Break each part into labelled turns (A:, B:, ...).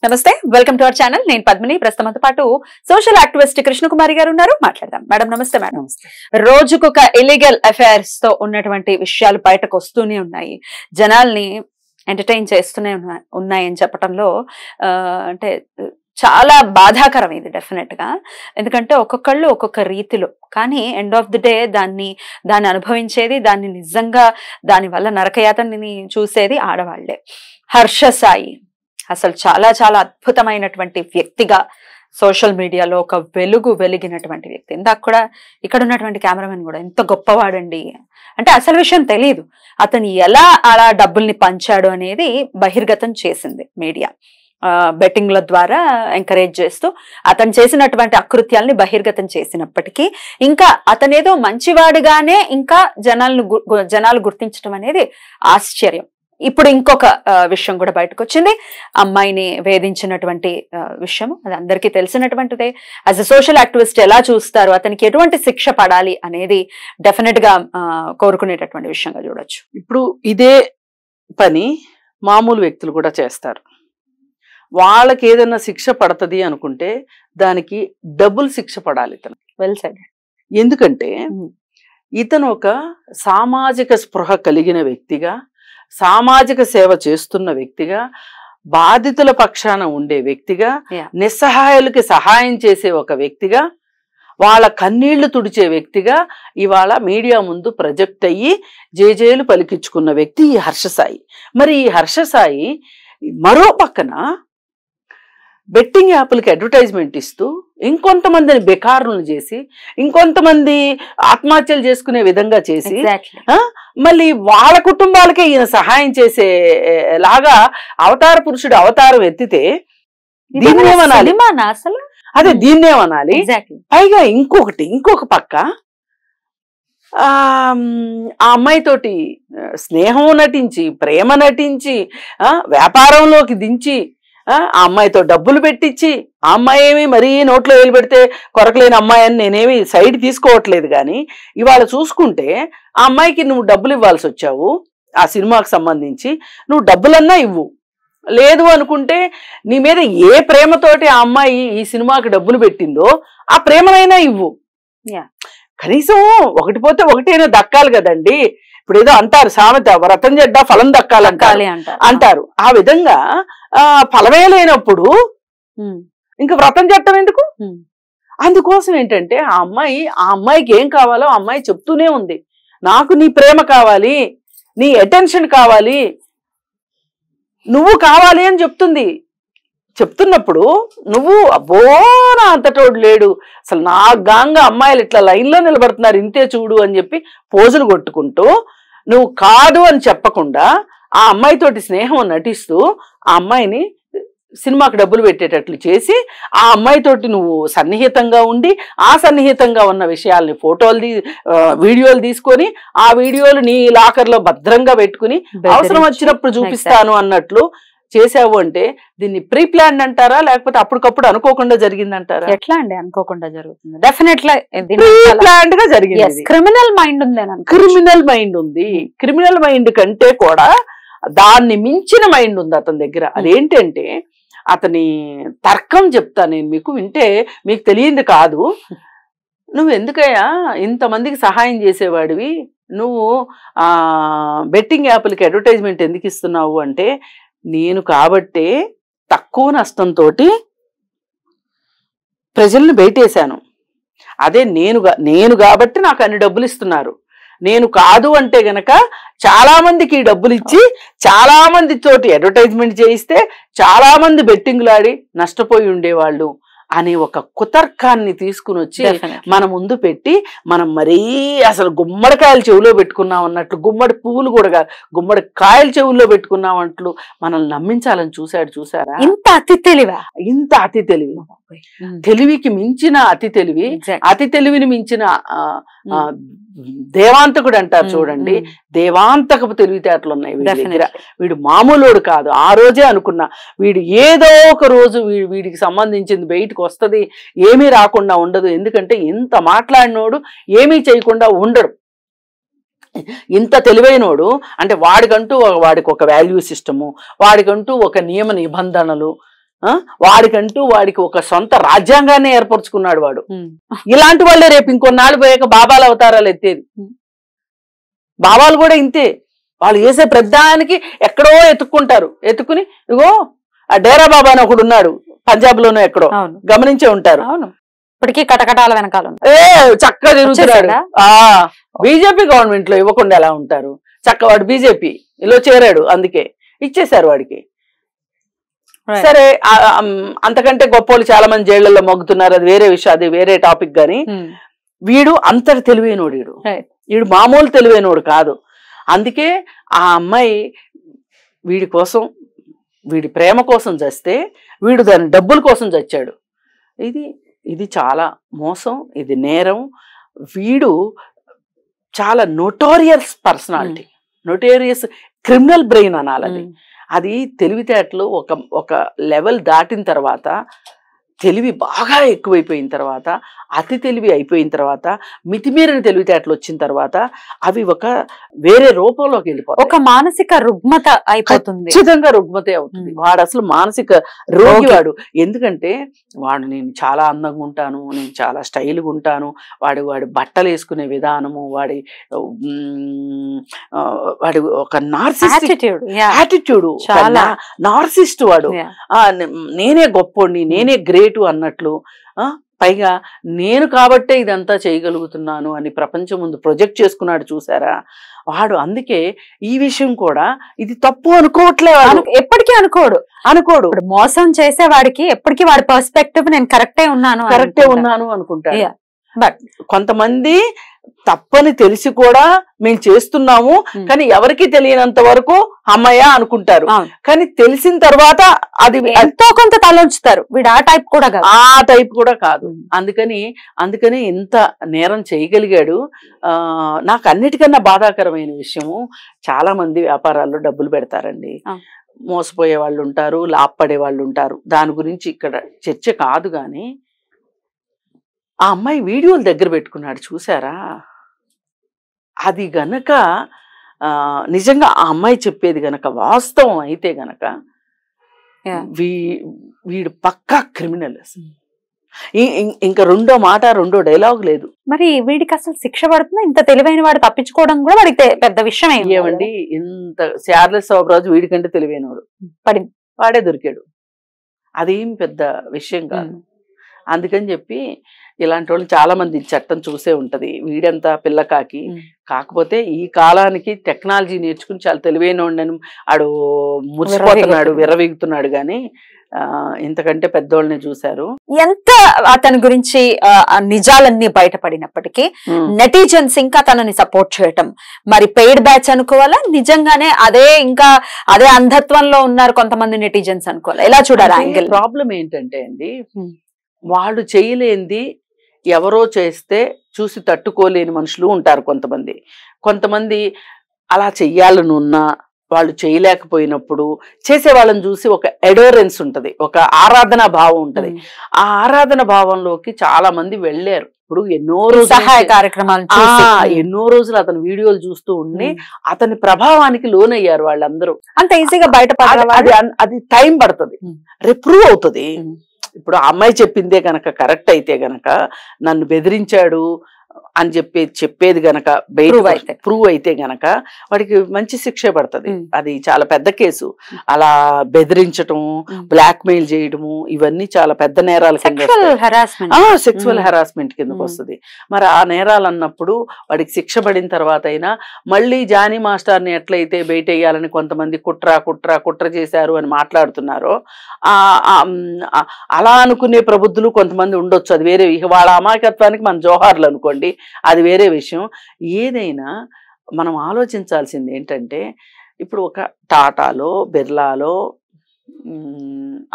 A: నమస్తే, welcome to our channel. నేను పద్మిని. ప్రస్తుతంతో పాటు సోషల్ యాక్టివిస్ట్ కృష్ణకుమారి గారు ఉన్నారు. మాట్లాడదాం. మేడం నమస్తే. మేడం, రోజుకొక ఇల్లీగల్ అఫైర్స్ తో ఉన్నటువంటి విషయాలు బయటకు వస్తూనే ఉన్నాయి, జనాల్ని ఎంటర్టైన్ చేస్తూనే ఉన్నాయని చెప్పడంలో అంటే చాలా బాధాకరం ఇది డెఫినెట్ గా. ఎందుకంటే ఒక్కొక్కళ్ళు ఒక్కొక్క రీతిలో, కానీ ఎండ్ ఆఫ్ ది డే దాన్ని అనుభవించేది, దాన్ని నిజంగా దాని వల్ల నరకయాతనని చూసేది ఆడవాళ్లే. హర్ష సాయి అసలు చాలా చాలా అద్భుతమైనటువంటి వ్యక్తిగా సోషల్ మీడియాలో ఒక వెలిగినటువంటి వ్యక్తి. ఇందాక కూడా ఇక్కడ ఉన్నటువంటి కెమెరామెన్ కూడా ఎంత గొప్పవాడండి అంటే అసలు విషయం తెలియదు, అతను ఎలా అలా డబ్బుల్ని పంచాడు అనేది బహిర్గతం చేసింది మీడియా. బెట్టింగ్ల ద్వారా ఎంకరేజ్ చేస్తూ అతను చేసినటువంటి అకృత్యాలని బహిర్గతం చేసినప్పటికీ ఇంకా అతనేదో మంచివాడుగానే ఇంకా జనాలు గుర్తించడం అనేది ఆశ్చర్యం. ఇప్పుడు ఇంకొక విషయం కూడా బయటకు వచ్చింది, అమ్మాయిని వేధించినటువంటి విషయం. అది అందరికీ తెలిసినటువంటిదే. యాజ్ ఎ సోషల్ యాక్టివిస్ట్ ఎలా చూస్తారు, అతనికి ఎటువంటి శిక్ష పడాలి అనేది డెఫినెట్ గా కోరుకునేటటువంటి విషయంగా చూడొచ్చు.
B: ఇప్పుడు ఇదే పని మామూలు వ్యక్తులు కూడా చేస్తారు. వాళ్ళకి ఏదైనా శిక్ష పడుతుంది అనుకుంటే దానికి డబుల్ శిక్ష పడాలి ఇతను.
A: Well said.
B: ఎందుకంటే ఇతను ఒక సామాజిక స్పృహ కలిగిన వ్యక్తిగా, సామాజిక సేవ చేస్తున్న వ్యక్తిగా, బాధితుల పక్షాన ఉండే వ్యక్తిగా, నిస్సహాయులకి సహాయం చేసే ఒక వ్యక్తిగా, వాళ్ళ కన్నీళ్లు తుడిచే వ్యక్తిగా ఇవాళ మీడియా ముందు ప్రొజెక్ట్ అయ్యి జేజేలు పలికించుకున్న వ్యక్తి ఈ హర్ష సాయి. మరి ఈ హర్ష సాయి మరో పక్కన బెట్టింగ్ యాప్లకి అడ్వర్టైజ్మెంట్ ఇస్తూ ఇంకొంతమందిని బెకారులను చేసి, ఇంకొంతమంది ఆత్మహత్యలు చేసుకునే విధంగా చేసి, మళ్ళీ వాళ్ళ కుటుంబాలకే ఈయన సహాయం చేసేలాగా అవతార పురుషుడు అవతారం ఎత్తితే దీన్నేమనాలి?
A: అసలు
B: అదే దీన్నేమనాలి? పైగా ఇంకొక పక్క ఆ అమ్మాయితోటి స్నేహం నటించి, ప్రేమ నటించి, వ్యాపారంలోకి దించి, ఆ అమ్మాయితో డబ్బులు పెట్టించి, ఆ అమ్మాయి ఏమి మరీ నోట్లో వేలు పెడితే కొరకలేని అమ్మాయి అని నేనేమి సైడ్ తీసుకోవట్లేదు, కానీ ఇవాళ చూసుకుంటే ఆ అమ్మాయికి నువ్వు డబ్బులు ఇవ్వాల్సి వచ్చావు, ఆ సినిమాకి సంబంధించి నువ్వు డబ్బులన్నా ఇవ్వు, లేదు అనుకుంటే నీ మీద ఏ ప్రేమతోటి ఆ అమ్మాయి ఈ సినిమాకి డబ్బులు పెట్టిందో ఆ ప్రేమనైనా ఇవ్వు. కనీసం ఒకటి పోతే ఒకటైనా దక్కాలి కదండి. ఇప్పుడు ఏదో అంటారు సామెత, వ్రతం చెడ్డా ఫలం దక్కాలంటారు అంటారు. ఆ విధంగా ఫలమే లేనప్పుడు ఇంకా వ్రతం చెట్టం ఎందుకు? అందుకోసం ఏంటంటే ఆ అమ్మాయికి ఏం కావాలో ఆ అమ్మాయి చెప్తూనే ఉంది. నాకు నీ ప్రేమ కావాలి, నీ అటెన్షన్ కావాలి, నువ్వు కావాలి అని చెప్తున్నప్పుడు నువ్వు అబ్బో నా అంతటోడు లేడు, అసలు నా గాంగా అమ్మాయిలు ఇట్లా లైన్లో నిలబడుతున్నారు ఇంతే చూడు అని చెప్పి పోజులు కొట్టుకుంటూ, నువ్వు కాదు అని చెప్పకుండా ఆ అమ్మాయితోటి స్నేహం నటిస్తూ ఆ అమ్మాయిని సినిమాకి డబ్బులు పెట్టేటట్లు చేసి, ఆ అమ్మాయితోటి నువ్వు సన్నిహితంగా ఉండి, ఆ సన్నిహితంగా ఉన్న విషయాల్ని వీడియోలు తీసుకొని ఆ వీడియోలు నీ లాకర్లో భద్రంగా పెట్టుకుని అవసరం వచ్చినప్పుడు చూపిస్తాను అన్నట్లు చేసావు అంటే దీన్ని ప్రీ ప్లాన్ అంటారా, లేకపోతే అప్పటికప్పుడు అనుకోకుండా జరిగిందంటారా?
A: ఎట్లా అండి అనుకోకుండా జరుగుతుంది? డెఫినెట్లీ
B: ప్లాన్డ్ గా జరిగింది.
A: క్రిమినల్ మైండ్ ఉంది.
B: క్రిమినల్ మైండ్ కంటే కూడా దాన్ని మించిన మైండ్ ఉంది అతని దగ్గర. అదేంటంటే అతని తర్కం చెప్తా నేను మీకు, వింటే మీకు తెలియంది కాదు. నువ్వు ఎందుకయ్యా ఇంతమందికి సహాయం చేసేవాడివి, నువ్వు బెట్టింగ్ యాప్లకి అడ్వర్టైజ్మెంట్ ఎందుకు ఇస్తున్నావు అంటే, నేను కాబట్టే తక్కువ నష్టంతో ప్రజల్ని బయటేశాను, అదే నేను కాబట్టి నాకు అన్ని డబ్బులు ఇస్తున్నారు, నేను కాదు అంటే గనక చాలా మందికి డబ్బులు ఇచ్చి చాలా మంది తోటి అడ్వర్టైజ్మెంట్ చేయిస్తే చాలా మంది బెట్టింగ్లాడి నష్టపోయి ఉండేవాళ్ళు అనే ఒక కుతర్కాన్ని తీసుకుని వచ్చి మన ముందు పెట్టి, మనం మరీ అసలు గుమ్మడికాయలు చెవులో పెట్టుకున్నాం అన్నట్లు, గుమ్మడి పువ్వులు కూడా కాదు గుమ్మడి కాయలు చెవుల్లో పెట్టుకున్నాం అన్నట్లు మనల్ని నమ్మించాలని చూసారా?
A: ఇంత అతి తెలివి,
B: తెలివికి మించిన అతి తెలివి, అతి తెలివిని మించిన దేవాంతకుడు అంటారు చూడండి, దేవాంతకపు తెలివితేటలు ఉన్నాయి వీడి దగ్గర. వీడు మామూలుడు కాదు. ఆ రోజే అనుకున్నా వీడు ఏదో ఒక రోజు వీడికి సంబంధించింది బయటకు వస్తుంది, ఏమీ రాకుండా ఉండదు. ఎందుకంటే ఇంత మాట్లాడినోడు ఏమీ చేయకుండా ఉండడు. ఇంత తెలివైనోడు అంటే వాడికి ఒక వాల్యూ సిస్టము, వాడికంటూ ఒక నియమ నిబంధనలు, వాడికి ఒక సొంత రాజ్యాంగాన్ని ఏర్పరచుకున్నాడు వాడు. ఇలాంటి వాళ్ళే రేపు ఇంకొన్నాళ్ళు పోయాక బాబాలు అవతారాలు ఎత్తేది. బాబాలు కూడా ఇంతే, వాళ్ళు చేసే ప్రధానికి ఎక్కడో ఎత్తుక్కుంటారు. ఎత్తుకుని ఇగో ఆ డేరా బాబా అని ఒకడు ఉన్నాడు పంజాబ్ లోనో ఎక్కడో, గమనించే ఉంటారు.
A: ఇప్పటికీ కటకటాల వెనకాల
B: చక్కగా తిరుగుతున్నాడు. బీజేపీ గవర్నమెంట్ లో ఇవ్వకుండా ఎలా ఉంటారు? చక్క వాడు బీజేపీలో చేరాడు, అందుకే ఇచ్చేశారు వాడికి. సరే, అంతకంటే గొప్పలు చాలా మంది జైళ్లలో మొగ్గుతున్నారు, అది వేరే విషయం, అది వేరే టాపిక్. గాని వీడు అంతటి తెలివైనోడు, వీడు మామూలు తెలివైనోడు కాదు. అందుకే ఆ అమ్మాయి వీడి కోసం, వీడి ప్రేమ కోసం చస్తే వీడు దాని డబ్బుల కోసం చచ్చాడు. ఇది చాలా మోసం, ఇది నేరం. వీడు చాలా notorious personality, notorious criminal brain అనాలి. అది తెలివితేటలు ఒక లెవెల్ దాటిన తర్వాత, తెలివి బాగా ఎక్కువైపోయిన తర్వాత, అతి తెలివి అయిపోయిన తర్వాత, మితిమీరిన తెలివితేటలు వచ్చిన తర్వాత అవి ఒక వేరే రూపంలోకి వెళ్ళిపోతాయి.
A: ఒక మానసిక రుగ్మత అయిపోతుంది,
B: ఖచ్చితంగా రుగ్మతే అవుతుంది. వాడు అసలు మానసిక రోగి వాడు. ఎందుకంటే వాడు నేను చాలా అందంగా ఉంటాను, నేను చాలా స్టైల్గా ఉంటాను, వాడు బట్టలు వేసుకునే విధానము, వాడి ఒక నార్సిస్టిక్ యాటిట్యూడ్, నార్సిస్ట్ వాడు. నేనే గొప్పోడిని, నేనే గ్రేట్ అన్నట్లు, పైగా నేను కాబట్టే ఇదంతా చేయగలుగుతున్నాను అని ప్రపంచం ముందు ప్రొజెక్ట్ చేసుకున్నాడు, చూసారా వాడు. అందుకే ఈ విషయం కూడా ఇది తప్పు అనుకోవట్లేదు,
A: ఎప్పటికీ అనుకోడు. మోసం చేసే వాడికి ఎప్పటికీ వాడి పర్స్పెక్టివ్ నేను కరెక్టే ఉన్నాను
B: అనుకుంటాడు. బట్ కొంతమంది తప్పని తెలిసి కూడా మేము చేస్తున్నాము, కానీ ఎవరికి తెలియనంత వరకు అమ్మయ్య అనుకుంటారు. కానీ తెలిసిన తర్వాత అది
A: ఎంతో కొంత తలంచుతారు. వీడు ఆ టైప్
B: కూడా కాదు. అందుకని ఇంత నేరం చేయగలిగాడు. నాకు అన్నిటికన్నా బాధాకరమైన విషయము, చాలా మంది వ్యాపారాల్లో డబ్బులు పెడతారండి, మోసపోయే వాళ్ళు ఉంటారు, లాభపడే వాళ్ళు ఉంటారు. దాని గురించి ఇక్కడ చర్చ కాదు. కానీ ఆ అమ్మాయి వీడియోలు దగ్గర పెట్టుకున్నాడు, చూసారా? అది గనక నిజంగా ఆ అమ్మాయి చెప్పేది గనక వాస్తవం అయితే గనక వీడు పక్కా క్రిమినల్. ఇంకా రెండో డైలాగ్ లేదు.
A: మరి వీడికి అసలు శిక్ష పడుతుంది? ఇంత తెలివైన వాడు తప్పించుకోవడం కూడా వాడికి పెద్ద విషయం
B: ఏమండి? ఇంత శార్లెస్ శోభరాజు వీడికంటే తెలివైనవాడు, వాడే దొరికాడు. అదేం పెద్ద విషయం కాదు. అందుకని చెప్పి ఇలాంటి వాళ్ళు చాలా మంది చట్టం చూసే ఉంటది. వీడంతా పిల్లకాకి, కాకపోతే ఈ కాలానికి టెక్నాలజీ నేర్చుకుని చాలా తెలివైన ఉండని ఆడు మురిసిపోతున్నాడు, విర్రవీగుతున్నాడు. గాని ఇంతకంటే పెద్దోళ్ళని చూశారు.
A: ఎంత అతని గురించి నిజాలన్నీ బయటపడినప్పటికీ నెటిజన్స్ ఇంకా తనని సపోర్ట్ చేయటం, మరి పెయిడ్ బ్యాచ్ అనుకోవాలా, నిజంగానే అదే అంధత్వంలో ఉన్నారు కొంతమంది నెటిజన్స్ అనుకోవాలా? ఎలా చూడాలి యాంగిల్?
B: ప్రాబ్లం ఏంటంటే అండి, వాళ్ళు చేయలేంది ఎవరో చేస్తే చూసి తట్టుకోలేని మనుషులు ఉంటారు. కొంతమంది అలా చెయ్యాలని ఉన్నా వాళ్ళు చేయలేకపోయినప్పుడు చేసే వాళ్ళని చూసి ఒక ఎడోరెన్స్ ఉంటది, ఒక ఆరాధనా భావం ఉంటది. ఆ ఆరాధన భావంలోకి చాలా మంది వెళ్ళారు. ఇప్పుడు ఎన్నో రోజులు అతని వీడియోలు చూస్తూ ఉండి అతని ప్రభావానికి లోనయ్యారు వాళ్ళందరూ.
A: అంత ఈజీగా బయటపడాలి,
B: అది టైం పడుతుంది, రిప్రూవ్ అవుతుంది. ఇప్పుడు ఆ అమ్మాయి చెప్పిందే గనక కరెక్ట్ అయితే గనక, నన్ను బెదిరించాడు అని చెప్పేది గనక ప్రూవ్ అయితే గనక వాడికి మంచి శిక్ష పడుతుంది. అది చాలా పెద్ద కేసు. అలా బెదిరించటం, బ్లాక్ మెయిల్ చేయడము, ఇవన్నీ చాలా పెద్ద నేరాల కింద, సెక్సువల్ హెరాస్మెంట్ కిందకు వస్తుంది. మరి ఆ నేరాలు అన్నప్పుడు వాడికి శిక్ష పడిన తర్వాత అయినా మళ్ళీ జానీ మాస్టర్ని ఎట్లయితే బయట వేయాలని కొంతమంది కుట్ర చేశారు అని మాట్లాడుతున్నారో, అలా అనుకునే ప్రబుద్ధులు కొంతమంది ఉండొచ్చు. అది వేరే. వాళ్ళ అమాయకత్వానికి మన జోహార్లు అనుకోండి, అది వేరే విషయం. ఏదైనా మనం ఆలోచించాల్సింది ఏంటంటే, ఇప్పుడు ఒక టాటాలో, బిర్లాలో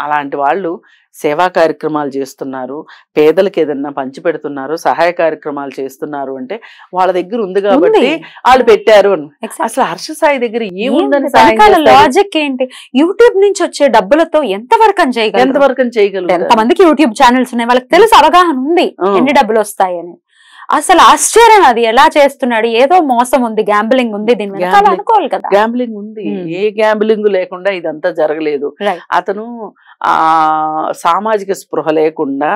B: అలాంటి వాళ్ళు సేవా కార్యక్రమాలు చేస్తున్నారు, పేదలకు ఏదన్నా పంచి పెడుతున్నారు, సహాయ కార్యక్రమాలు చేస్తున్నారు అంటే వాళ్ళ దగ్గర ఉంది కాబట్టి వాళ్ళు పెట్టారు. అసలు హర్ష సాయి దగ్గర ఏముందని,
A: లాజిక్ ఏంటి? యూట్యూబ్ నుంచి వచ్చే డబ్బులతో ఎంతవరకు చేయగలరు?
B: ఎంతమందికి యూట్యూబ్
A: ఛానల్స్ ఉన్నాయి, వాళ్ళకి తెలుసు, అవగాహన ఉంది ఎన్ని డబ్బులు వస్తాయని. అసలు ఆశ్చర్యం, అది ఎలా చేస్తున్నాడు, ఏదో మోసం ఉంది, గ్యాంబ్లింగ్ ఉంది దీని వెనకాల అనుకోవాలి కదా.
B: గ్యాంబ్లింగ్ ఉంది, ఏ గ్యాంబ్లింగ్ లేకుండా ఇదంతా జరగలేదు. అతను ఆ సామాజిక స్పృహ లేకుండా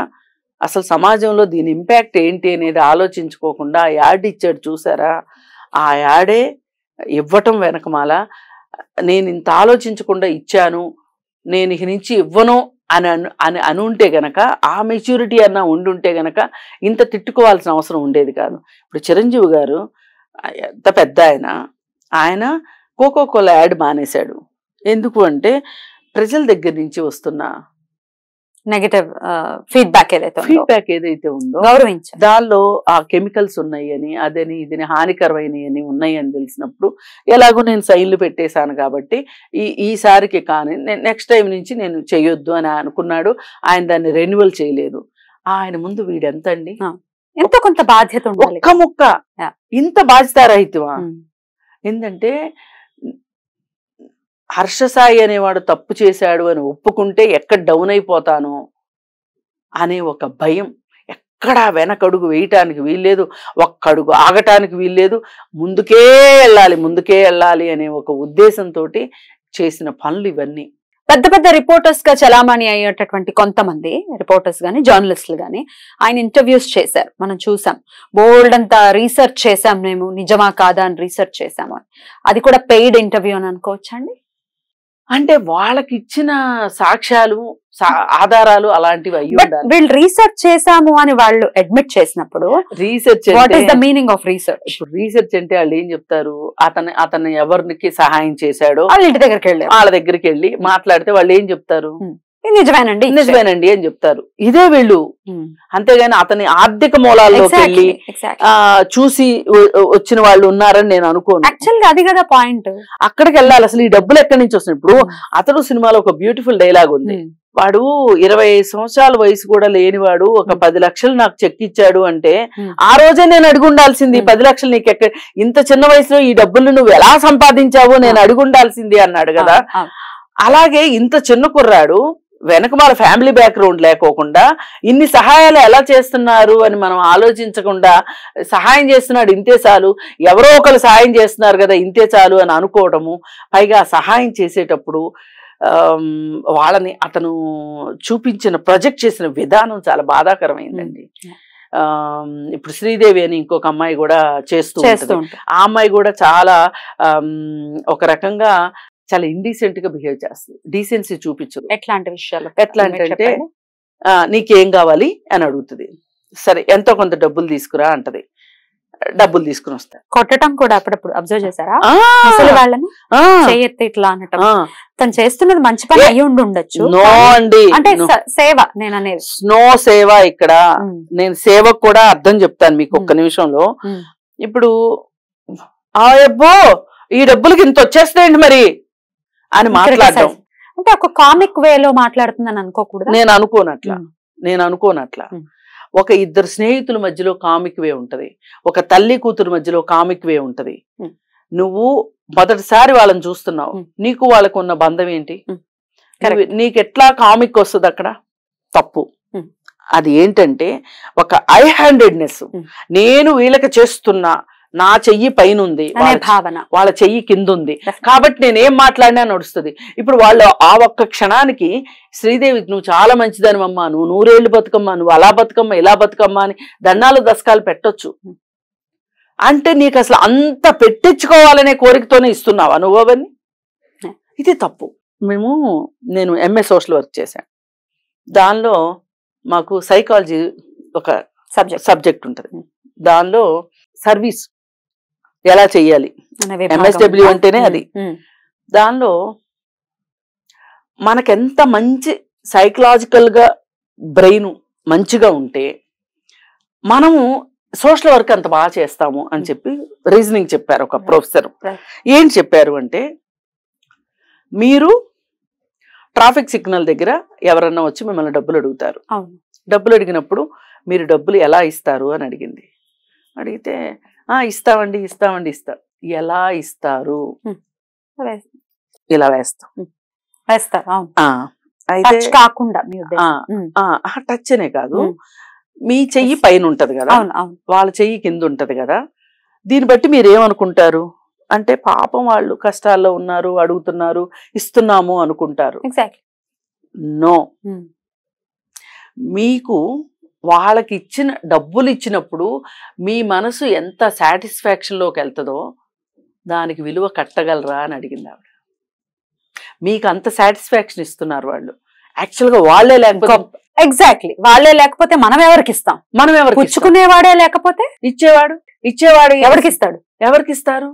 B: అసలు సమాజంలో దీని ఇంపాక్ట్ ఏంటి అనేది ఆలోచించుకోకుండా ఆ యాడ్ ఇచ్చాడు చూసారా, ఆ యాడే ఇవ్వటం వెనకమాల నేను ఇంత ఆలోచించకుండా ఇచ్చాను, నేను ఇక నుంచి ఇవ్వను అని అనుంటే గనక, ఆ మెచ్యూరిటీ అన్న ఉండుంటే గనక ఇంత తిట్టుకోవాల్సిన అవసరం ఉండేది కాదు. ఇప్పుడు చిరంజీవి గారు ఎంత పెద్ద ఆయన కోకోకోలా యాడ్ మానేశాడు. ఎందుకు అంటే ప్రజల దగ్గర నుంచి వస్తున్న
A: నెగటివ్ ఫీడ్బ్యాక్
B: ఏదైతే ఉందో
A: గౌరవించారు.
B: దానిలో ఆ కెమికల్స్ ఉన్నాయని, అదని ఇదని హానికరమైనవి ఉన్నాయని తెలిసినప్పుడు ఎలాగో నేను సైన్లు పెట్టేశాను కాబట్టి ఈసారికి కానీ నెక్స్ట్ టైం నుంచి నేను చెయ్యొద్దు అని అనుకున్నాడు. ఆయన దాన్ని రెన్యువల్ చేయలేదు. ఆయన ముందు వీడెంత అండి,
A: ఎంతో కొంత బాధ్యత,
B: ఒక్క ముక్క ఇంత బాధ్యతారహితమా? ఏంటంటే హర్షసాయి అనేవాడు తప్పు చేశాడు అని ఒప్పుకుంటే ఎక్కడ డౌన్ అయిపోతానో అనే ఒక భయం, ఎక్కడా వెనకడుగు వేయటానికి వీల్లేదు, ఒక్కడుగు ఆగటానికి వీల్లేదు, ముందుకే వెళ్ళాలి అనే ఒక ఉద్దేశంతో చేసిన పనులు ఇవన్నీ.
A: పెద్ద పెద్ద రిపోర్టర్స్ గా చలామణి అయ్యేటటువంటి కొంతమంది రిపోర్టర్స్ గాని జర్నలిస్టులు గాని ఆయన ఇంటర్వ్యూస్ చేశారు, మనం చూసాం. బోల్డ్ అంతా రీసెర్చ్ చేసాం, మేము నిజమా కాదా అని రీసెర్చ్ చేసాము. అది కూడా పెయిడ్ ఇంటర్వ్యూ అని అనుకోవచ్చండి.
B: అంటే వాళ్ళకి ఇచ్చిన సాక్ష్యాలు ఆధారాలు అలాంటివి అయ్యి ఉండాలి.
A: వీళ్ళు రీసెర్చ్ చేసాము అని వాళ్ళు అడ్మిట్ చేసినప్పుడు
B: research
A: what is the meaning of research?
B: Research అంటే వాళ్ళు ఏం చెప్తారు, అతను ఎవరికి సహాయం చేశాడో
A: వాళ్ళ ఇంటి వాళ్ళ
B: దగ్గరికి వెళ్ళి మాట్లాడితే వాళ్ళు ఏం చెప్తారు,
A: నిజమేనండి
B: అని చెప్తారు. ఇదే వీళ్ళు. అంతేగాని అతని ఆర్థిక మూలాల్లోకి వెళ్ళి చూసి వచ్చిన వాళ్ళు ఉన్నారని నేను అనుకోను.
A: యాక్చువల్గా అది కదా పాయింట్.
B: అక్కడికి వెళ్ళాలి. అసలు ఈ డబ్బులు ఎక్కడి నుంచి వస్తున్నాయి? ఇప్పుడు అతను సినిమాలో ఒక బ్యూటిఫుల్ డైలాగ్ ఉంది, వాడు 25 సంవత్సరాల వయసు కూడా లేనివాడు ఒక 10 లక్షలు నాకు చెక్ ఇచ్చాడు అంటే ఆ రోజే నేను అడిగి ఉండాల్సింది, 10 లక్షలు నీకు ఎక్కడ, ఇంత చిన్న వయసులో ఈ డబ్బులు నువ్వు ఎలా సంపాదించావో నేను అడిగి ఉండాల్సింది అన్నాడు కదా. అలాగే ఇంత చిన్న కుర్రాడు వెనకమాల ఫ్యామిలీ బ్యాక్గ్రౌండ్ లేకోకుండా ఇన్ని సహాయాలు ఎలా చేస్తున్నారు అని మనం ఆలోచించకుండా సహాయం చేస్తున్నాడు ఇంతే చాలు, ఎవరో ఒకరు సహాయం చేస్తున్నారు కదా ఇంతే చాలు అని అనుకోవడము. పైగా సహాయం చేసేటప్పుడు వాళ్ళని అతను చూపించిన ప్రొజెక్ట్ చేసిన విధానం చాలా బాధాకరమైందండి. ఇప్పుడు శ్రీదేవి అని ఇంకొక అమ్మాయి కూడా చేస్తూ ఉంటుంది. ఆ అమ్మాయి కూడా చాలా ఒక రకంగా చాలా ఇండీసెంట్ గా బిహేవ్ చేస్తుంది, డీసెన్సీ చూపించదు.
A: ఎట్లాంటి విషయాలు?
B: ఎట్లా అంటే నీకేం కావాలి అని అడుగుతుంది, సరే ఎంతో కొంత డబ్బులు తీసుకురా అంటది, డబ్బులు తీసుకుని వస్తాయి.
A: కొట్టడం కూడా అప్పుడప్పుడు అబ్జర్వ్ చేశారా? వాళ్ళని చేయెత్తి ఇట్లా అనటం. తను చేస్తున్నది మంచి పని అయ్యి ఉండొచ్చు.
B: నో అండి,
A: అంటే సేవ నేను అనేది
B: నో సేవ. ఇక్కడ నేను సేవకు కూడా అర్థం చెప్తాను మీకు ఒక్క నిమిషంలో. ఇప్పుడు అబ్బో ఈ డబ్బులకి ఇంత వచ్చేస్తాయండి మరి అని మాట్లాడటం
A: అంటే ఒక కామిక్ వేలో మాట్లాడుతుందని అనుకోకూడదు.
B: నేను అనుకోనట్లా. ఒక ఇద్దరు స్నేహితుల మధ్యలో కామిక్ వే ఉంటది, ఒక తల్లి కూతురు మధ్యలో కామిక్ వే ఉంటది. నువ్వు మొదటిసారి వాళ్ళని చూస్తున్నావు, నీకు వాళ్ళకు ఉన్న బంధం ఏంటి, నీకెట్లా కామిక్ వస్తుంది అక్కడ? తప్పు. అది ఏంటంటే ఒక ఐ హ్యాండెడ్నెస్, నేను వీళ్ళకి చేస్తున్నా, నా చెయ్యి పైన ఉంది, వాళ్ళ చెయ్యి కింద ఉంది కాబట్టి నేనేం మాట్లాడినా నడుస్తుంది. ఇప్పుడు వాళ్ళు ఆ ఒక్క క్షణానికి శ్రీదేవి నువ్వు చాలా మంచిదానివమ్మా, నువ్వు 100 ఏళ్ళు బతుకమ్మా, నువ్వు అలా బతుకమ్మా ఇలా బతుకమ్మా అని దండాలు దశకాలు పెట్టొచ్చు. అంటే నీకు అసలు అంత పెట్టించుకోవాలనే కోరికతోనే ఇస్తున్నావా నువ్వు అవన్నీ? ఇది తప్పు. నేను ఎంఏ సోషల్ వర్క్ చేశాను. దానిలో మాకు సైకాలజీ ఒక సబ్జెక్ట్ ఉంటుంది. దానిలో సర్వీస్ ఎలా చెయ్యాలి, ఎంఎస్డబ్ల్యూ అంటేనే అది. దానిలో మనకెంత మంచి సైకలాజికల్ గా బ్రెయిన్ మంచిగా ఉంటే మనము సోషల్ వర్క్ అంత బాగా చేస్తాము అని చెప్పి రీజనింగ్ చెప్పారు ఒక ప్రొఫెసర్. ఏం చెప్పారు అంటే, మీరు ట్రాఫిక్ సిగ్నల్ దగ్గర ఎవరన్నా వచ్చి మిమ్మల్ని డబ్బులు అడుగుతారు, డబ్బులు అడిగినప్పుడు మీరు డబ్బులు ఎలా ఇస్తారు అని అడిగింది. అడిగితే ఇస్తామండి ఇస్తా. ఎలా ఇస్తారు? ఇలా వేస్తారు.
A: అయితే కాకుండా టచ్
B: అనే కాదు, మీ చెయ్యి పైన ఉంటది కదా, వాళ్ళ చెయ్యి కింద ఉంటది కదా. దీన్ని బట్టి మీరు ఏమనుకుంటారు అంటే పాపం వాళ్ళు కష్టాల్లో ఉన్నారు, అడుగుతున్నారు, ఇస్తున్నాము అనుకుంటారు. నో, మీకు వాళ్ళకి ఇచ్చిన డబ్బులు ఇచ్చినప్పుడు మీ మనసు ఎంత సాటిస్ఫాక్షన్ లోకి వెళ్తుందో దానికి విలువ కట్టగలరా అని అడిగింది ఆవిడ. మీకు అంత సాటిస్ఫాక్షన్ ఇస్తున్నారు వాళ్ళు, యాక్చువల్ గా వాళ్ళే లేకపోతే,
A: ఎగ్జాక్ట్లీ వాళ్ళే లేకపోతే మనం ఎవరికి ఇస్తాం? మనం ఎవరు పుచ్చుకునేవాడే లేకపోతే ఇచ్చేవాడు ఎవరికి ఇస్తాడు? ఎవరికి ఇస్తారు?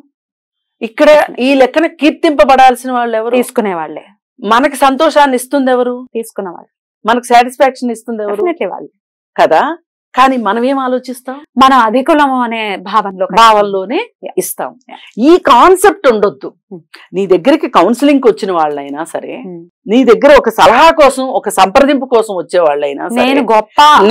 B: ఇక్కడ ఈ లెక్కన కీర్తింపబడాల్సిన వాళ్ళు ఎవరు?
A: తీసుకునే వాళ్ళే.
B: మనకి సంతోషాన్ని ఇస్తుంది ఎవరు?
A: తీసుకున్న వాళ్ళు.
B: మనకు సాటిస్ఫాక్షన్ ఇస్తుంది ఎవరు?
A: వాళ్ళు
B: కదా. కానీ మనం ఏం ఆలోచిస్తాం?
A: మనం అధికులము అనే
B: భావంలోనే ఇస్తాం. ఈ కాన్సెప్ట్ ఉండొద్దు. నీ దగ్గరికి కౌన్సిలింగ్ వచ్చిన వాళ్ళైనా సరే, నీ దగ్గర ఒక సలహా కోసం, ఒక సంప్రదింపు కోసం వచ్చే వాళ్ళైనా సరే,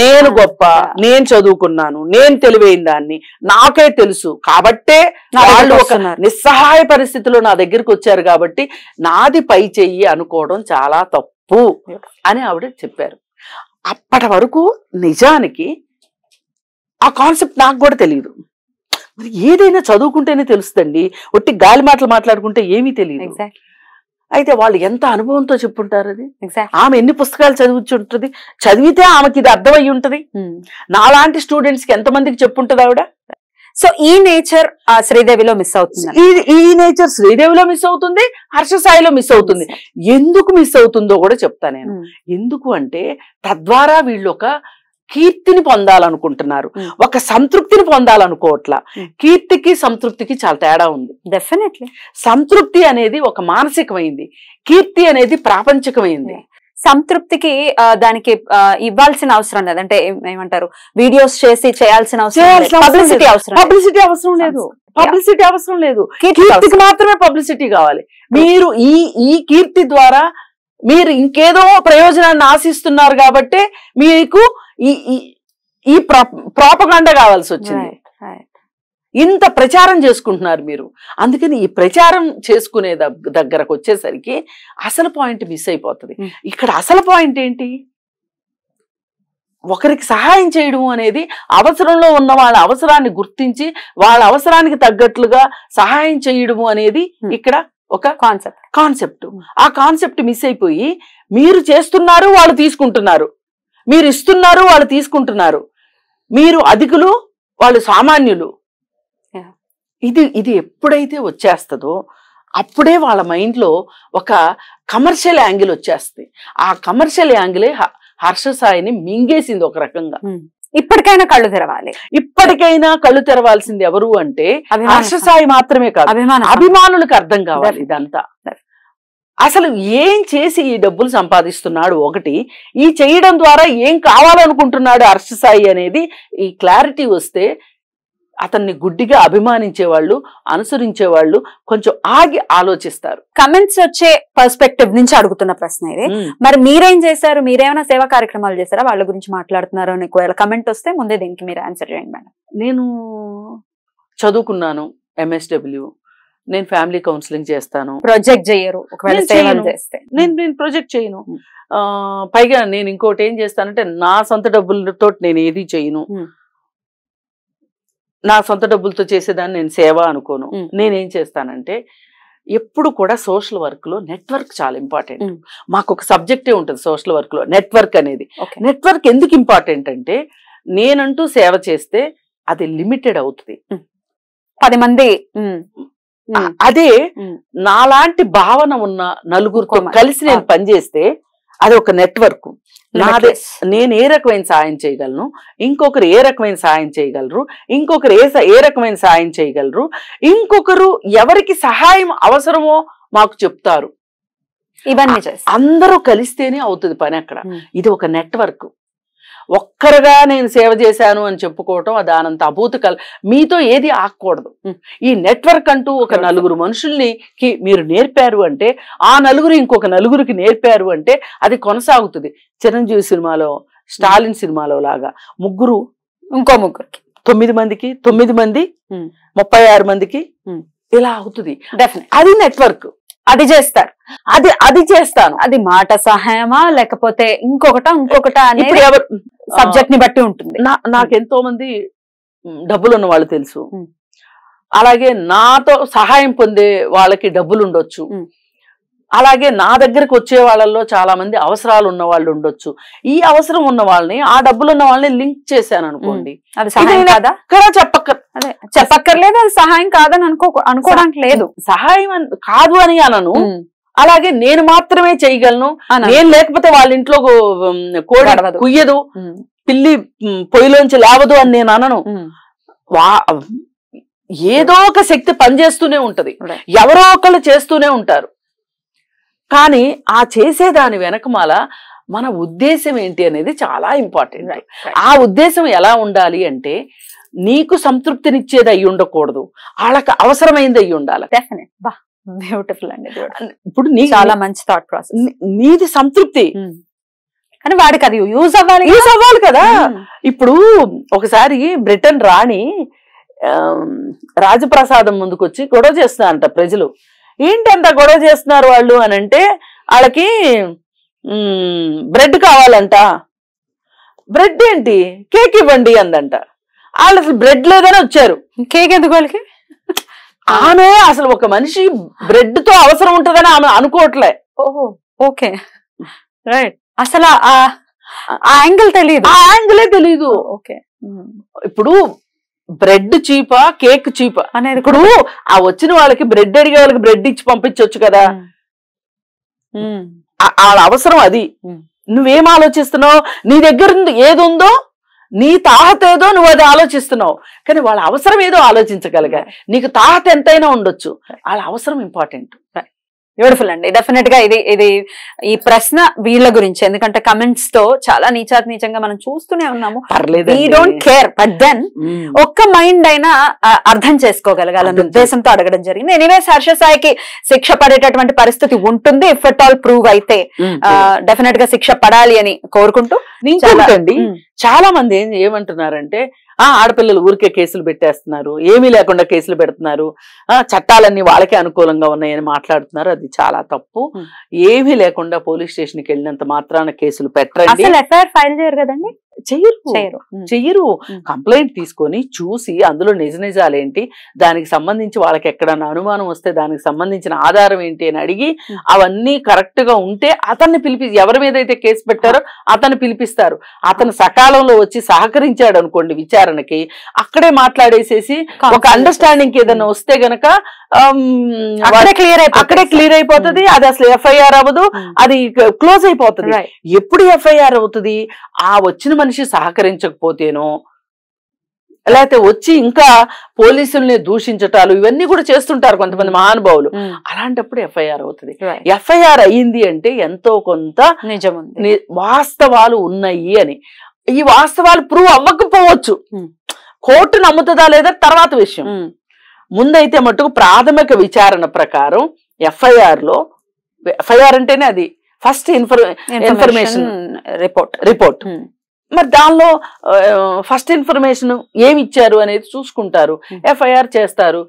B: నేను గొప్ప, నేను చదువుకున్నాను, నేను తెలివైన దాన్ని, నాకే తెలుసు కాబట్టే వాళ్ళు ఒక నిస్సహాయ పరిస్థితిలో నా దగ్గరికి వచ్చారు కాబట్టి నాది పై చెయ్యి అనుకోవడం చాలా తప్పు అని ఆవిడ చెప్పారు. అప్పటి వరకు నిజానికి ఆ కాన్సెప్ట్ నాకు కూడా తెలియదు. మరి ఏదైనా చదువుకుంటేనే తెలుస్తుందండి, ఒట్టి గాలి మాటలు మాట్లాడుకుంటే ఏమీ తెలియదు. అయితే వాళ్ళు ఎంత అనుభవంతో చెప్పుంటారు అది. ఆమె ఎన్ని పుస్తకాలు చదివించుంటది, చదివితే ఆమెకి ఇది అర్థమయ్యి ఉంటది. నాలాంటి స్టూడెంట్స్ కి ఎంతమందికి చెప్పుంటది ఆవిడ.
A: సో ఈ నేచర్ శ్రీదేవిలో మిస్ అవుతుంది.
B: ఈ నేచర్ శ్రీదేవిలో మిస్ అవుతుంది, హర్ష సాయిలో మిస్ అవుతుంది. ఎందుకు మిస్ అవుతుందో కూడా చెప్తా నేను. ఎందుకు అంటే తద్వారా వీళ్ళు ఒక కీర్తిని పొందాలనుకుంటున్నారు, ఒక సంతృప్తిని పొందాలనుకోవట్లా. కీర్తికి సంతృప్తికి చాలా తేడా ఉంది.
A: డెఫినెట్లీ
B: సంతృప్తి అనేది ఒక మానసికమైంది, కీర్తి అనేది ప్రాపంచికమైంది.
A: సంతృప్తికి దానికి ఇవ్వాల్సిన అవసరం లేదు, అంటే ఏమంటారు, వీడియోస్ చేసి చేయాల్సిన అవసరం, పబ్లిసిటీ
B: అవసరం లేదు. కీర్తికి మాత్రమే పబ్లిసిటీ కావాలి. మీరు ఈ కీర్తి ద్వారా మీరు ఇంకేదో ప్రయోజనాన్ని ఆశిస్తున్నారు కాబట్టి మీకు ఈ ప్రాపగాండా కావాల్సి వచ్చింది. ఇంత ప్రచారం చేసుకుంటున్నారు మీరు. అందుకని ఈ ప్రచారం చేసుకునే దగ్గరకు వచ్చేసరికి అసలు పాయింట్ మిస్ అయిపోతుంది. ఇక్కడ అసలు పాయింట్ ఏంటి? ఒకరికి సహాయం చేయడం అనేది, అవసరంలో ఉన్న వాళ్ళ అవసరాన్ని గుర్తించి వాళ్ళ అవసరానికి తగ్గట్లుగా సహాయం చేయడము అనేది ఇక్కడ ఒక కాన్సెప్ట్. ఆ కాన్సెప్ట్ మిస్ అయిపోయి మీరు చేస్తున్నారు, వాళ్ళు తీసుకుంటున్నారు, మీరు ఇస్తున్నారు, వాళ్ళు తీసుకుంటున్నారు, మీరు అధికులు, వాళ్ళు సామాన్యులు. ఇది ఎప్పుడైతే వచ్చేస్తుందో అప్పుడే వాళ్ళ మైండ్ లో ఒక కమర్షియల్ యాంగిల్ వచ్చేస్తుంది. ఆ కమర్షియల్ యాంగిలే హర్ష సాయిని మింగేసింది ఒక రకంగా.
A: ఇప్పటికైనా కళ్ళు తెరవాలి.
B: ఇప్పటికైనా కళ్ళు తెరవాల్సింది ఎవరు అంటే హర్ష సాయి మాత్రమే కాదు, అభిమానులకు అర్థం కావాలి ఇదంతా. అసలు ఏం చేసి ఈ డబ్బులు సంపాదిస్తున్నాడు, ఒకటి ఈ చేయడం ద్వారా ఏం కావాలనుకుంటున్నాడు హర్ష సాయి అనేది ఈ క్లారిటీ వస్తే అతన్ని గుడ్డిగా అభిమానించే వాళ్ళు, అనుసరించే వాళ్ళు కొంచెం ఆగి ఆలోచిస్తారు.
A: కమెంట్స్ వచ్చే పర్స్పెక్టివ్ నుంచి అడుగుతున్న ప్రశ్న ఇది. మరి మీరేం చేశారు? మీరేమైనా సేవా కార్యక్రమాలు చేశారా? వాళ్ళ గురించి మాట్లాడుతున్నారు అని ఒకవేళ కమెంట్ వస్తే ముందే దీనికి మీరు ఆన్సర్ చేయండి మేడం.
B: నేను చదువుకున్నాను, MSW. నేను ఫ్యామిలీ కౌన్సిలింగ్ చేస్తాను.
A: ప్రొజెక్ట్ చేయరు? ఒకవేళ సేవలు చేస్తే
B: నేను ప్రొజెక్ట్ చేయను. పైగా నేను ఇంకోటి ఏం చేస్తానంటే నా సొంత డబ్బులతో నేను ఏది చేయను. నా సొంత డబ్బులతో చేసేదాన్ని నేను సేవ అనుకోను. నేనేం చేస్తానంటే ఎప్పుడు కూడా సోషల్ వర్క్ లో నెట్వర్క్ చాలా ఇంపార్టెంట్. మాకు ఒక సబ్జెక్టే ఉంటుంది సోషల్ వర్క్ లో, నెట్వర్క్ అనేది. నెట్వర్క్ ఎందుకు ఇంపార్టెంట్ అంటే నేనంటూ సేవ చేస్తే అది లిమిటెడ్ అవుతుంది,
A: 10 మంది.
B: అదే నాలాంటి భావన ఉన్న నలుగురితో కలిసి నేను పనిచేస్తే అది ఒక నెట్వర్క్. నాదే, నేను ఏ రకమైన సాయం చేయగలను, ఇంకొకరు ఏ రకమైన సాయం చేయగలరు, ఇంకొకరు ఏ రకమైన సాయం చేయగలరు, ఇంకొకరు ఎవరికి సహాయం అవసరమో మాకు చెప్తారు.
A: ఇవన్నీ
B: అందరూ కలిస్తేనే అవుతుంది పని అక్కడ. ఇది ఒక నెట్వర్క్. ఒక్కరుగా నేను సేవ చేశాను అని చెప్పుకోవటం అది అనంత అభూత మీతో ఏది ఆగకూడదు. ఈ నెట్వర్క్ అంటూ ఒక నలుగురు మనుషుల్ని మీరు నేర్పారు అంటే, ఆ నలుగురు ఇంకొక నలుగురికి నేర్పారు అంటే అది కొనసాగుతుంది. చిరంజీవి సినిమాలో, స్టాలిన్ సినిమాలో లాగా ముగ్గురు
A: ఇంకో ముగ్గురికి,
B: 9 మందికి 9 మంది 36 మందికి ఇలా అవుతుంది. అది నెట్వర్క్.
A: అది చేస్తారు,
B: అది చేస్తాను.
A: అది మాట సహాయమా లేకపోతే ఇంకొకట అనేది సబ్జెక్ట్ ని బట్టి ఉంటుంది.
B: నాకు ఎంతో మంది డబ్బులు ఉన్న వాళ్ళు తెలుసు, అలాగే నాతో సహాయం పొందే వాళ్ళకి డబ్బులు ఉండొచ్చు, అలాగే నా దగ్గరకు వచ్చే వాళ్ళల్లో చాలా మంది అవసరాలు ఉన్న వాళ్ళు ఉండొచ్చు. ఈ అవసరం ఉన్న వాళ్ళని, ఆ డబ్బులు ఉన్న వాళ్ళని లింక్ చేశాను అనుకోండి,
A: అది సహాయం కాదా? చెప్పక్కర్లేదు, అది సహాయం కాదని అనుకోవడానికి లేదు.
B: సహాయం కాదు అని అనను, అలాగే నేను మాత్రమే చేయగలను, నేను లేకపోతే వాళ్ళ ఇంట్లో కోడి కుయ్యదు, పిల్లి పొయ్యిలోంచి లేవదు అని నేను అనను. ఏదో ఒక శక్తి పనిచేస్తూనే ఉంటది, ఎవరో ఒకళ్ళు చేస్తూనే ఉంటారు. కానీ ఆ చేసేదాని వెనకమాల మన ఉద్దేశం ఏంటి అనేది చాలా ఇంపార్టెంట్. ఆ ఉద్దేశం ఎలా ఉండాలి అంటే, నీకు సంతృప్తినిచ్చేది అయ్యి ఉండకూడదు, వాళ్ళకి అవసరమైంది అయ్యి ఉండాలి.
A: బ్యూటిఫుల్ అండి.
B: ఇప్పుడు
A: చాలా మంచి థాట్ ప్రాసెస్.
B: నీది సంతృప్తి,
A: కానీ వాడికి అది యూజ్
B: అవ్వాలి కదా. ఇప్పుడు ఒకసారి బ్రిటన్ రాణి రాజప్రసాదం ముందుకు వచ్చి గొడవ చేస్తున్నారంట ప్రజలు. ఏంటి అంత గొడవ చేస్తున్నారు వాళ్ళు అని అంటే, వాళ్ళకి బ్రెడ్ కావాలంట. బ్రెడ్ ఏంటి, కేక్ ఇవ్వండి అందంట. వాళ్ళు అసలు బ్రెడ్ లేదని వచ్చారు.
A: కేక్ ఎందుకు వాళ్ళకి?
B: ఆమె అసలు ఒక మనిషి బ్రెడ్ తో అవసరం ఉంటుందని ఆమె అనుకోవట్లే.
A: ఓహో, ఓకే, రైట్. అసలు ఆ యాంగిల్ తెలియదు,
B: ఆ యాంగిలే తెలీదు.
A: ఓకే.
B: ఇప్పుడు బ్రెడ్ చీపా, కేక్ చీపా అనేది, ఇప్పుడు ఆ వచ్చిన వాళ్ళకి బ్రెడ్ అడిగే వాళ్ళకి బ్రెడ్ ఇచ్చి పంపించవచ్చు కదా, వాళ్ళ అవసరం అది. నువ్వేం ఆలోచిస్తున్నావు, నీ దగ్గర ఏది ఉందో, నీ తాహత ఏదో నువ్వు అది ఆలోచిస్తున్నావు, కానీ వాళ్ళ అవసరం ఏదో ఆలోచించగలిగా. నీకు తాహత ఎంతైనా ఉండొచ్చు, వాళ్ళ అవసరం ఇంపార్టెంట్.
A: బ్యూటిఫుల్ అండి. డెఫినెట్ గా ఇది ఈ ప్రశ్న వీళ్ళ గురించి, ఎందుకంటే కమెంట్స్ తో చాలా నీచంగా మనం చూస్తూనే ఉన్నాము. We don't care, but then ఒక్క మైండ్ అయినా అర్థం చేసుకోగలగాలన్న ఉద్దేశంతో అడగడం జరిగింది. ఎనీవేస్ హర్ష సాయికి శిక్ష పడేటటువంటి పరిస్థితి ఉంటుంది, ఇఫ్ ఎట్ ఆల్ ప్రూవ్ అయితే డెఫినెట్ గా శిక్ష పడాలి అని కోరుకుంటూ.
B: ఇంకొకటండి, చాలా మంది ఏమంటున్నారంటే, ఆడపిల్లలు ఊరికే కేసులు పెట్టేస్తున్నారు, ఏమీ లేకుండా కేసులు పెడుతున్నారు, చట్టాలన్నీ వాళ్ళకే అనుకూలంగా ఉన్నాయని మాట్లాడుతున్నారు. అది చాలా తప్పు. ఏమీ లేకుండా పోలీస్ స్టేషన్ కి వెళ్ళినంత మాత్రాన కేసులు పెట్టరండి.
A: ఎఫ్ఐఆర్ ఫైల్ చేయరు కదండి,
B: చెయ్యరు. కంప్లైంట్ తీసుకొని చూసి అందులో నిజాలేంటి, దానికి సంబంధించి వాళ్ళకి ఎక్కడన్నా అనుమానం వస్తే దానికి సంబంధించిన ఆధారం ఏంటి అని అడిగి, అవన్నీ కరెక్ట్ గా ఉంటే అతన్ని ఎవరి మీద అయితే కేసు పెట్టారో అతన్ని పిలిపిస్తారు. అతను సకాలంలో వచ్చి సహకరించాడు అనుకోండి విచారణకి, అక్కడే మాట్లాడేసేసి ఒక అండర్స్టాండింగ్ ఏదైనా వస్తే గనక అక్కడే క్లియర్ అయిపోతుంది. అది అసలు ఎఫ్ఐఆర్ అవ్వదు, అది క్లోజ్ అయిపోతుంది. ఎప్పుడు ఎఫ్ఐఆర్ అవుతుంది, ఆ వచ్చిన మనిషి సహకరించకపోతేనో, లేకపోతే వచ్చి ఇంకా పోలీసుల్ని దూషించటాలు ఇవన్నీ కూడా చేస్తుంటారు కొంతమంది మహానుభావులు. అలాంటప్పుడు ఎఫ్ఐఆర్ అవుతుంది. ఎఫ్ఐఆర్ అయ్యింది అంటే ఎంతో కొంత వాస్తవాలు ఉన్నాయి అని. ఈ వాస్తవాలు ప్రూవ్ అవ్వకపోవచ్చు, కోర్టు నమ్ముతుందా లేదా తర్వాత విషయం. ముందైతే మటుకు ప్రాథమిక విచారణ ప్రకారం ఎఫ్ఐఆర్ అంటేనే అది ఫస్ట్ ఇన్ఫర్మేషన్ రిపోర్ట్. మరి దానిలో ఫస్ట్ ఇన్ఫర్మేషన్ ఏమి ఇచ్చారు అనేది చూసుకుంటారు, ఎఫ్ఐఆర్ చేస్తారు.